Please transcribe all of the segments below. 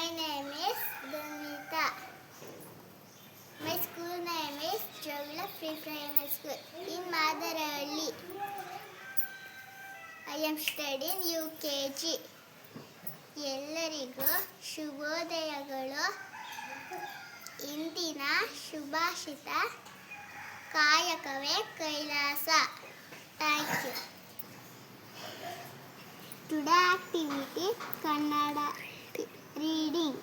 My name is Dhanvita. My school name is Jovila Pre-Primary School in Madarahalli. I am studying UKG. ಎಲ್ಲರಿಗೂ ಶುಭೋದಯಗಳು. ಇಂದಿನ ಶುಭಾಷಿತ ಕಾಯಕವೇ ಕೈಲಾಸ. Thank you. Today activity Kannada reading.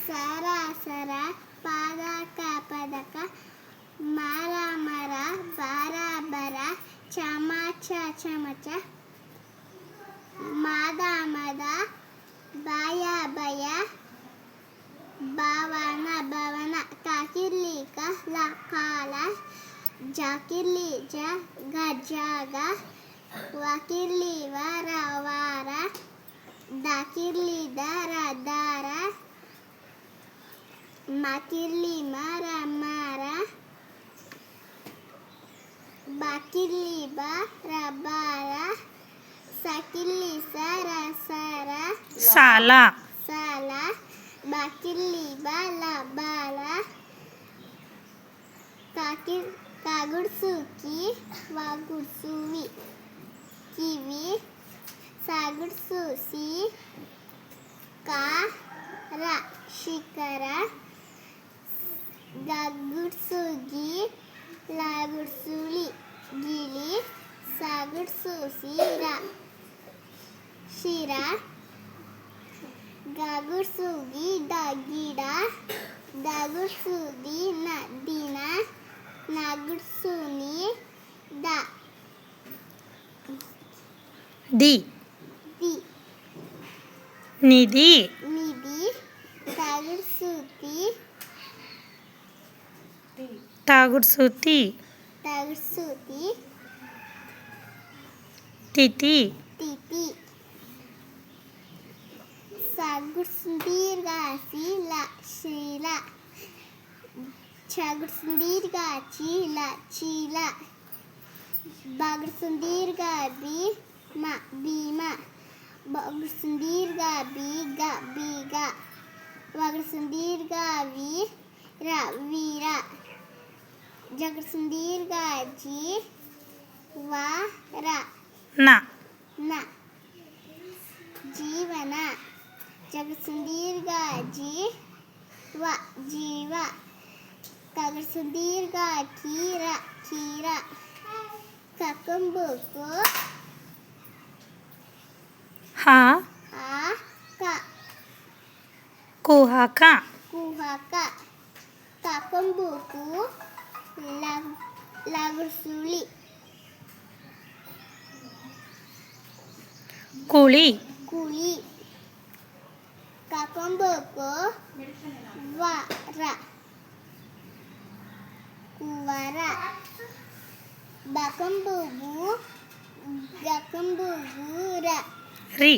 ಸರ ಪಾದಕ ಪದಕ ಮರ ಮರ ಬರ ಬರ ಚಮಚ ಚಮಚ ಮಾದ ಮದ ಬಾಯ ಭಯ ಭಾವನ ಭವನ ಕಾಕಿರ್ಲಿಕ ಕಾಲ ಜಾಕಿರ್ಲಿ ಗಜಾಗ ವಾಕಿರ್ಲಿ ವಾರ ವಾರ ದಾಕಿರ್ಲಿ ದಾರ ದಾರ ಮಾಕಿರ್ಲಿ ಮರ ಮರ ಬಾಕಿರ್ಲಿ ಬಾರ ಬಾರ ಸಾಕಿರ್ಲಿ ಸರ ಸರ ಸಾಲ ಸಾಲ ಬಾಕಿರ್ಲಿ ಬಾಲ ಬಾಲ ಕಾಗುಡ್ಸುಕಿ ವಾಗುಡ್ಸುವಿ ಕಿವಿ ಸಾಗುಡ್ಸುಸಿ ಕಾರ ಶಿಖರ ಗಗುಡ್ಸುಗಿ ಲಾಗುಡ್ಸುಳಿ ಗಿಳಿ ಸಾಗುಡ್ಸುಸಿರ ಶಿರ ಗಗುಡ್ಸುಗಿ ಗಿಡ ದಗುಡ್ಸುದಿ ದಿನ ನಗುಡ್ಸುನಿ ದಿ ನಿಧಿ ನಿಧಿ ತಗುಡ್ಸುತಿ ತಾಗುಡ್ಸುತಿ ತಿಥಿ ತಿಥಿ ಸಗುಡ್ಸುದೀರ್ಘಾಸಿ ಶೀಲ ಚಗುಡ್ಸುದೀರ್ಘಾಚಿ ಚೀಲ ಬಗುಡ್ಸುದೀರ್ಘ ಭೀಮ ಬಗುಡ್ಸುದೀರ್ಘ ಬೀಗ ವಗುಡ್ಸುದೀರ್ಘ ವೀರ ಜಗುಡ್ಸುದೀರ್ಘ ವಾರ ನ ಜೀವನ ಜಗುಡ್ಸುದೀರ್ಘ ಜೀವ ಕಗುಡ್ಸುದೀರ್ಘ ಕೀರ ಕಕ್ಕಂಬುಕು ಹಾ ಕುಹಕ ಕಕ್ಕಂಬುಕು ಲಗುಡ್ಸುಳಿ ಕುಳಿ ಕಕ್ಕಂಬುಕು ವರ ಕುವರ ಬಕಂಬುಗು ಗಕಂಬುಗು ರಿ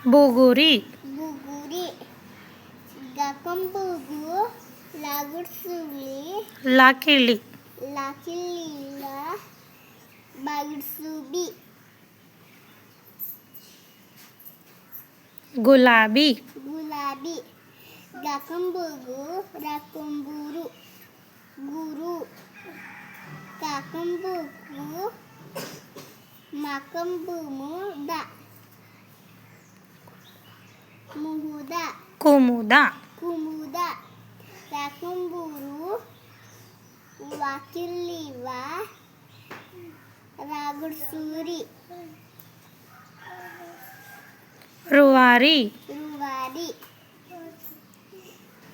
ಬುಗುರಿ ಗಕಂಬುಗು ಲಗುಡ್ಸುಳಿ ಲಾಕಿಳಿ ಬಗುಡ್ಸುಬಿ ಗುಲಾಬಿ ಗಕಂಬುಗು ರಕಂಬೂರು ಗುರು ಕಕಂಬುಗು ಮಕಂಬುಮು ಮುಹುದ ಕುಮುದ ರಕಂಬೂರು ವಾಕಿರ್ಲಿವ ರಾಗುಡ್ಸೂರಿ ರುವಾರಿ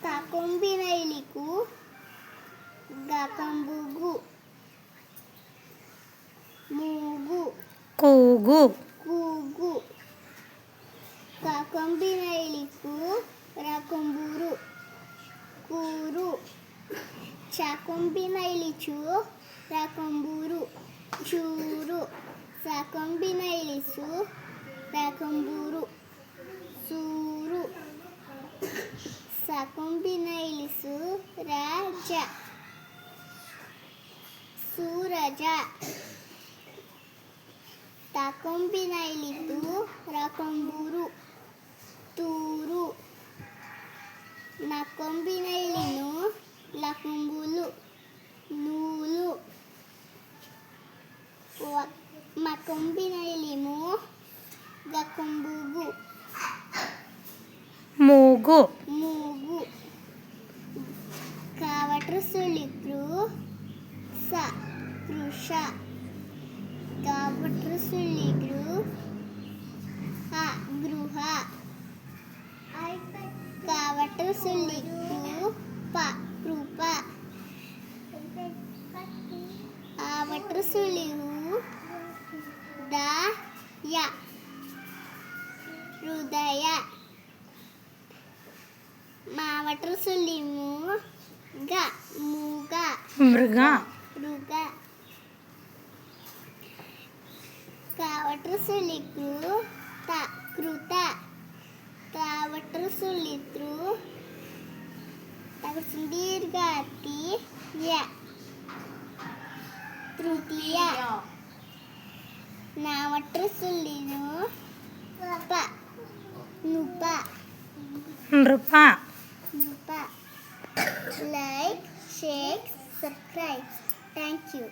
ಕಾಕೊಂಬಿನ ಇಲಿಕು ಗಕಂಬುಗು ಮೂಗು ಕೂಗು ಕಾಕೊಂಬಿನ ಇಲಿಕು ರಕೊಂಬೂರು ಕೂರು ಚಾಕೊಂಬಿನ ಇಲಿಚು ರಕೊಂಬೂರು ಚೂರು ಸಾಕೊಂಬಿನ ಇಲಿಸು ರಕೊಂಬೂರು ಸೂರು ಸಾಕೊಂಬಿನ ಇಲಿಸು ರಾಜ ಸೂರಜ ತಾಕೊಂಬಿನ ಇಳಿತು ರಕೊಂಬೂರು ತೂರು ನಕೊಂಬಿನ ಇಳಿನು ಲಕೊಂಬುಲು ನೂಲು ಮಕೊಂಬಿನ ಇಳಿಮು ಗಕೊಂಬುಗು ಮೂಗು ಮೂಗು ಕಾವಟ್ರು ಸುಳಿಕ್ರು ಸ ಕೃಷ ಕಾವಟ್ರು ಸುಳಿಗ್ರು ಹ ಗೃಹ ಕಾವಟ್ರು ಸುಳಿಗ್ರು ಪ ಕೃಪ ಆವಟ್ರು ಸುಳಿವು ದ ಯ ಹೃದಯ ಮಾವಟ್ರು ಸುಳಿಮು ಗ ಮೂಗ ಮೃಗ ಮೃಗ ಕಾವಟ್ರು ಸುಳಿಕ್ರು ತ ಕೃತ ತಾವಟ್ರು ಸುಳಿತ್ರು ದೀರ್ಘಾತಿ ಯ ತೃತೀಯ ನಾವಟ್ರು ಸುಳಿನು ಪ ನುಪ ನೃಪ ನೃಪ like share subscribe thank you